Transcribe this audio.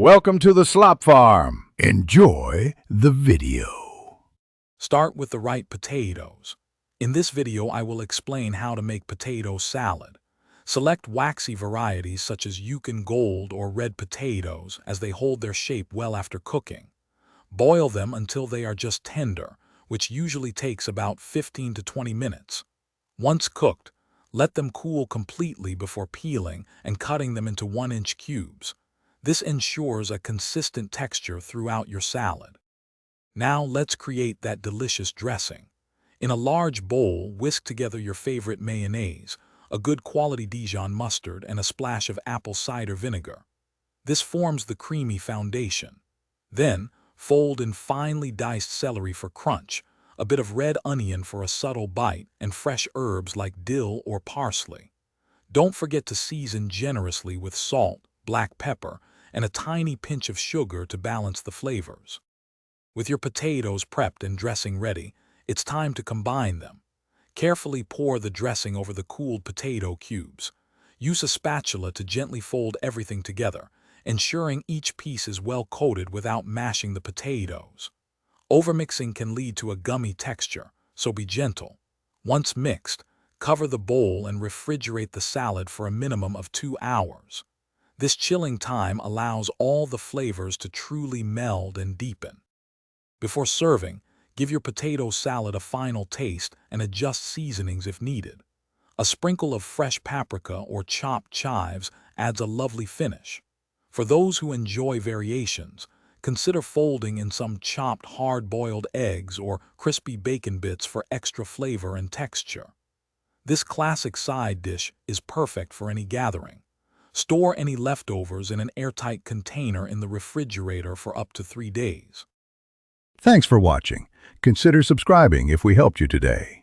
Welcome to the Slop Farm. Enjoy the video. Start with the right potatoes. In this video, I will explain how to make potato salad. Select waxy varieties such as Yukon Gold or red potatoes as they hold their shape well after cooking. Boil them until they are just tender, which usually takes about 15 to 20 minutes. Once cooked, let them cool completely before peeling and cutting them into 1-inch cubes. This ensures a consistent texture throughout your salad. Now let's create that delicious dressing. In a large bowl, whisk together your favorite mayonnaise, a good quality Dijon mustard, and a splash of apple cider vinegar. This forms the creamy foundation. Then, fold in finely diced celery for crunch, a bit of red onion for a subtle bite, and fresh herbs like dill or parsley. Don't forget to season generously with salt, black pepper, and a tiny pinch of sugar to balance the flavors. With your potatoes prepped and dressing ready, it's time to combine them. Carefully pour the dressing over the cooled potato cubes. Use a spatula to gently fold everything together, ensuring each piece is well coated without mashing the potatoes. Overmixing can lead to a gummy texture, so be gentle. Once mixed, cover the bowl and refrigerate the salad for a minimum of 2 hours. This chilling time allows all the flavors to truly meld and deepen. Before serving, give your potato salad a final taste and adjust seasonings if needed. A sprinkle of fresh paprika or chopped chives adds a lovely finish. For those who enjoy variations, consider folding in some chopped hard-boiled eggs or crispy bacon bits for extra flavor and texture. This classic side dish is perfect for any gathering. Store any leftovers in an airtight container in the refrigerator for up to 3 days. Thanks for watching. Consider subscribing if we helped you today.